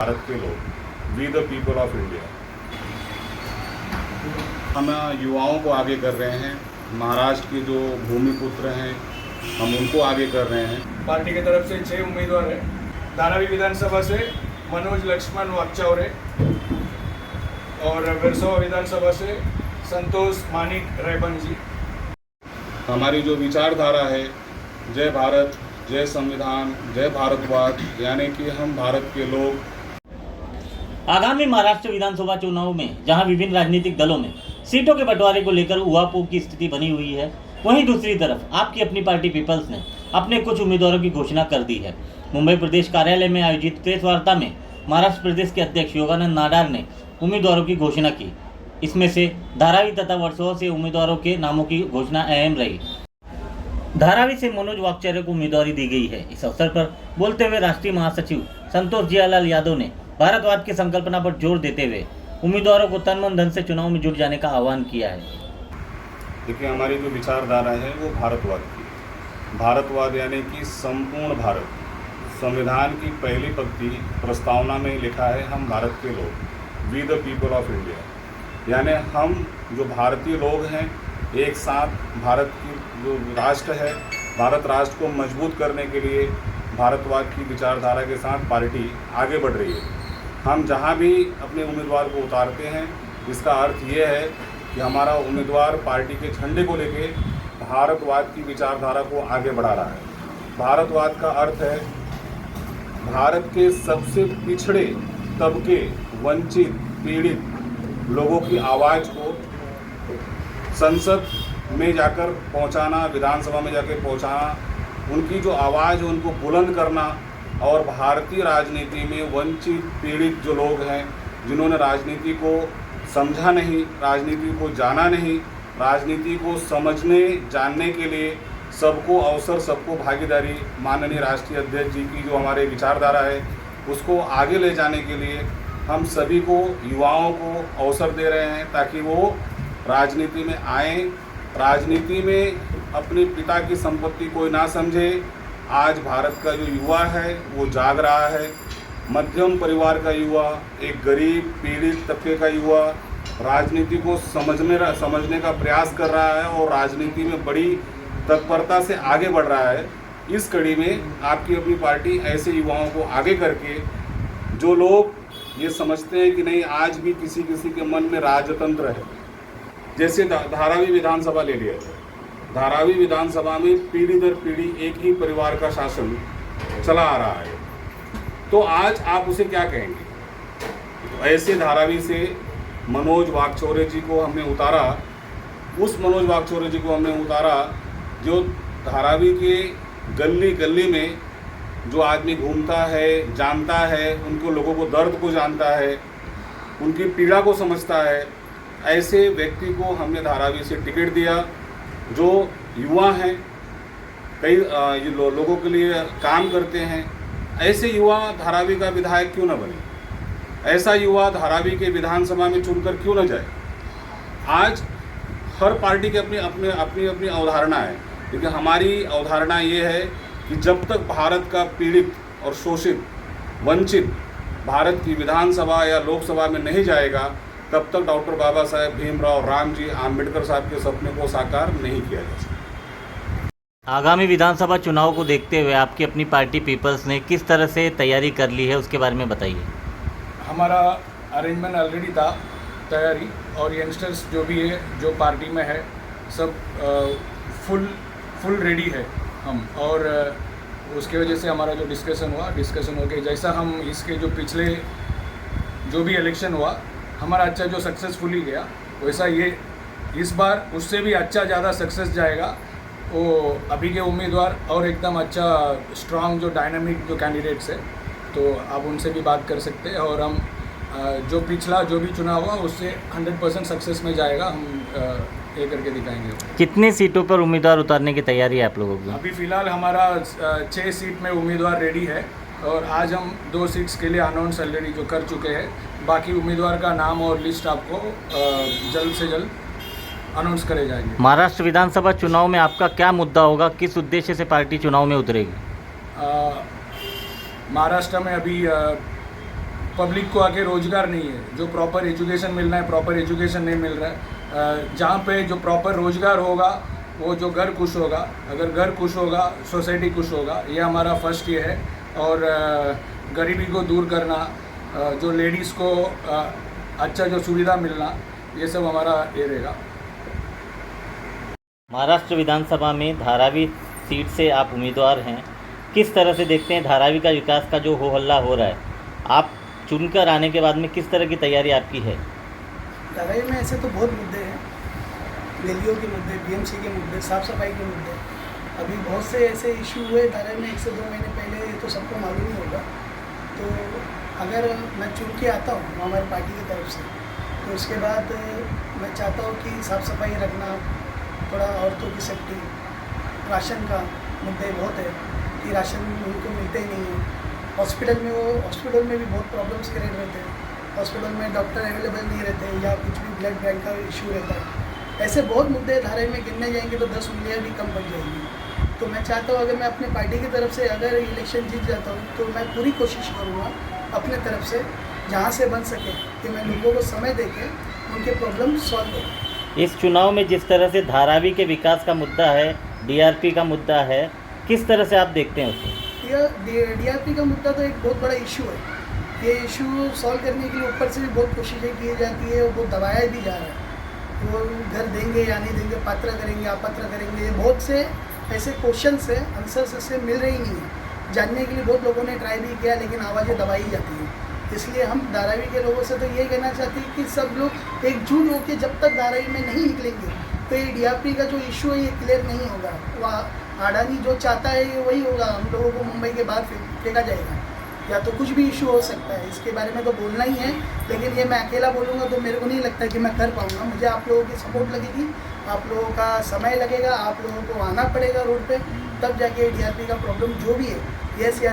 भारत के लोग, we the people of India. हम युवाओं को आगे कर रहे हैं। महाराष्ट्र के जो भूमिपुत्र हैं हम उनको आगे कर रहे हैं। पार्टी की तरफ से 6 उम्मीदवार हैं। धारावी विधानसभा से मनोज लक्ष्मण वाकचौरे और वेरसोवा विधानसभा से संतोष मानिक रेबन जी। हमारी जो विचारधारा है, जय भारत, जय संविधान, जय भारतवाद, यानी कि हम भारत के लोग। आगामी महाराष्ट्र विधानसभा चुनाव में जहां विभिन्न राजनीतिक दलों में सीटों के बंटवारे को लेकर उहापोह की स्थिति बनी हुई है, वहीं दूसरी तरफ आपकी अपनी पार्टी पीपल्स ने अपने कुछ उम्मीदवारों की घोषणा कर दी है। मुंबई प्रदेश कार्यालय में आयोजित प्रेस वार्ता में महाराष्ट्र प्रदेश के अध्यक्ष योगानंद नाडार ने उम्मीदवारों की घोषणा की। इसमें से धारावी तथा वर्सोवा से उम्मीदवारों के नामों की घोषणा अहम रही। धारावी से मनोज वाकचौरे को उम्मीदवारी दी गई है। इस अवसर पर बोलते हुए राष्ट्रीय महासचिव संतोष जियालाल यादव ने भारतवाद की संकल्पना पर जोर देते हुए उम्मीदवारों को तन मन धन से चुनाव में जुट जाने का आह्वान किया है। देखिए, हमारी जो विचारधारा है वो भारतवाद की। भारतवाद यानी कि संपूर्ण भारत। संविधान की पहली पंक्ति प्रस्तावना में लिखा है, हम भारत के लोग, we the people of India. यानी हम जो भारतीय लोग हैं एक साथ भारत की जो राष्ट्र है, भारत राष्ट्र को मजबूत करने के लिए भारतवाद की विचारधारा के साथ पार्टी आगे बढ़ रही है। हम जहां भी अपने उम्मीदवार को उतारते हैं, इसका अर्थ ये है कि हमारा उम्मीदवार पार्टी के झंडे को लेके भारतवाद की विचारधारा को आगे बढ़ा रहा है। भारतवाद का अर्थ है भारत के सबसे पिछड़े तबके, वंचित, पीड़ित लोगों की आवाज़ को संसद में जाकर पहुंचाना, विधानसभा में जाकर पहुंचाना, उनकी जो आवाज़ है उनको बुलंद करना। और भारतीय राजनीति में वंचित, पीड़ित जो लोग हैं, जिन्होंने राजनीति को समझा नहीं, राजनीति को जाना नहीं, राजनीति को समझने जानने के लिए सबको अवसर, सबको भागीदारी, माननीय राष्ट्रीय अध्यक्ष जी की जो हमारे विचारधारा है उसको आगे ले जाने के लिए हम सभी को, युवाओं को अवसर दे रहे हैं ताकि वो राजनीति में आएँ। राजनीति में अपने पिता की संपत्ति कोई ना समझे। आज भारत का जो युवा है वो जाग रहा है। मध्यम परिवार का युवा, एक गरीब पीड़ित तबके का युवा राजनीति को समझने का प्रयास कर रहा है और राजनीति में बड़ी तत्परता से आगे बढ़ रहा है। इस कड़ी में आपकी अपनी पार्टी ऐसे युवाओं को आगे करके, जो लोग ये समझते हैं कि नहीं आज भी किसी किसी के मन में राजतंत्र है, जैसे धारावी विधानसभा ले लिया जाए। धारावी विधानसभा में पीढ़ी दर पीढ़ी एक ही परिवार का शासन चला आ रहा है, तो आज आप उसे क्या कहेंगे? तो ऐसे धारावी से मनोज वाकचौरे जी को हमने उतारा। उस मनोज वाकचौरे जी को हमने उतारा जो धारावी के गली गली में जो आदमी घूमता है, जानता है, उनको लोगों को दर्द को जानता है, उनकी पीड़ा को समझता है। ऐसे व्यक्ति को हमने धारावी से टिकट दिया। जो युवा हैं, कई लोगों के लिए काम करते हैं, ऐसे युवा धारावी का विधायक क्यों न बने? ऐसा युवा धारावी के विधानसभा में चुनकर क्यों न जाए? आज हर पार्टी की अपनी अपनी अवधारणा है, लेकिन हमारी अवधारणा ये है कि जब तक भारत का पीड़ित और शोषित, वंचित भारत की विधानसभा या लोकसभा में नहीं जाएगा, तब तक डॉक्टर बाबा साहेब भीमराव रामजी आम्बेडकर साहब के सपने को साकार नहीं किया जा सकता। आगामी विधानसभा चुनाव को देखते हुए आपकी अपनी पार्टी पीपल्स ने किस तरह से तैयारी कर ली है, उसके बारे में बताइए। हमारा अरेंजमेंट ऑलरेडी था, तैयारी, और यंगस्टर्स जो भी है, जो पार्टी में है, सब फुल रेडी है हम। और उसके वजह से हमारा जो डिस्कशन हो गया, जैसा हम इसके जो पिछले जो भी इलेक्शन हुआ हमारा अच्छा जो सक्सेसफुली गया, वैसा ये इस बार उससे भी अच्छा ज़्यादा सक्सेस जाएगा। वो अभी के उम्मीदवार और एकदम अच्छा स्ट्रांग जो डायनामिक जो कैंडिडेट्स है, तो आप उनसे भी बात कर सकते हैं। और हम जो पिछला जो भी चुनाव हुआ उससे 100% सक्सेस में जाएगा, हम ये करके दिखाएंगे। कितनी सीटों पर उम्मीदवार उतारने की तैयारी है आप लोगों की? अभी फ़िलहाल हमारा 6 सीट में उम्मीदवार रेडी है और आज हम 2 सीट्स के लिए अनाउंस ऑलरेडी जो कर चुके हैं। बाकी उम्मीदवार का नाम और लिस्ट आपको जल्द से जल्द अनाउंस करे जाएंगे। महाराष्ट्र विधानसभा चुनाव में आपका क्या मुद्दा होगा? किस उद्देश्य से पार्टी चुनाव में उतरेगी? महाराष्ट्र में अभी पब्लिक को आके रोज़गार नहीं है, जो प्रॉपर एजुकेशन मिलना है प्रॉपर एजुकेशन नहीं मिल रहा है। जहाँ पे जो प्रॉपर रोज़गार होगा वो जो घर खुश होगा, अगर घर खुश होगा सोसाइटी खुश होगा, ये हमारा फर्स्ट ये है। और गरीबी को दूर करना, जो लेडीज़ को अच्छा जो सुविधा मिलना, ये सब हमारा ये रहेगा। महाराष्ट्र विधानसभा में धारावी सीट से आप उम्मीदवार हैं, किस तरह से देखते हैं धारावी का विकास का जो हो हल्ला हो रहा है, आप चुनकर आने के बाद में किस तरह की तैयारी आपकी है? धारावी में ऐसे तो बहुत मुद्दे हैं, गलियों के मुद्दे, बीएमसी के मुद्दे, साफ़ सफाई के मुद्दे। अभी बहुत से ऐसे इशू हुए धारावी में 1 से 2 महीने पहले, तो सबको मालूम ही होगा। तो अगर मैं चुन के आता हूँ हमारी पार्टी की तरफ से, तो उसके बाद मैं चाहता हूँ कि साफ़ सफाई रखना, थोड़ा औरतों की सेफ्टी, राशन का मुद्दे बहुत है कि राशन उनको मिलते ही नहीं है। हॉस्पिटल में भी बहुत प्रॉब्लम्स क्रिएट रहते हैं, हॉस्पिटल में डॉक्टर अवेलेबल नहीं रहते या कुछ भी ब्लड बैंक का इशू रहता है। ऐसे बहुत मुद्दे धारावी में गिनने जाएंगे तो 10 उंगलियाँ भी कम पड़ जाएंगी। तो मैं चाहता हूँ अगर मैं अपनी पार्टी की तरफ से अगर इलेक्शन जीत जाता हूँ तो मैं पूरी कोशिश करूँगा अपने तरफ से जहाँ से बन सके कि मैं लोगों को समय देके उनके प्रॉब्लम सॉल्व करूँ। इस चुनाव में जिस तरह से धारावी के विकास का मुद्दा है, डीआरपी का मुद्दा है, किस तरह से आप देखते हैं उसको? यह डीआरपी का मुद्दा तो एक बहुत बड़ा इशू है। ये इशू सॉल्व करने के लिए ऊपर से भी बहुत कोशिशें की जाती है और बहुत दबाया भी जा रहा है। वो घर देंगे या नहीं देंगे, पात्र करेंगे अपात्र करेंगे, ये बहुत से ऐसे क्वेश्चंस है, आंसर्स इससे मिल रही नहीं है। जानने के लिए बहुत लोगों ने ट्राई भी किया लेकिन आवाज़ें दबाई जाती हैं। इसलिए हम धारावी के लोगों से तो ये कहना चाहते हैं कि सब लोग एकजुट होकर जब तक धारावी में नहीं निकलेंगे तो ये डीआरपी का जो इशू है ये क्लियर नहीं होगा। वह अडानी जो चाहता है ये वही होगा, हम लोगों को मुंबई के बाहर फेंका जाएगा या तो कुछ भी इशू हो सकता है। इसके बारे में तो बोलना ही है, लेकिन ये मैं अकेला बोलूँगा तो मेरे को नहीं लगता कि मैं कर पाऊँगा। मुझे आप लोगों की सपोर्ट लगेगी, आप लोगों का समय लगेगा, आप लोगों को आना पड़ेगा रोड पे, तब जाके डीआरपी का प्रॉब्लम जो भी है, यस या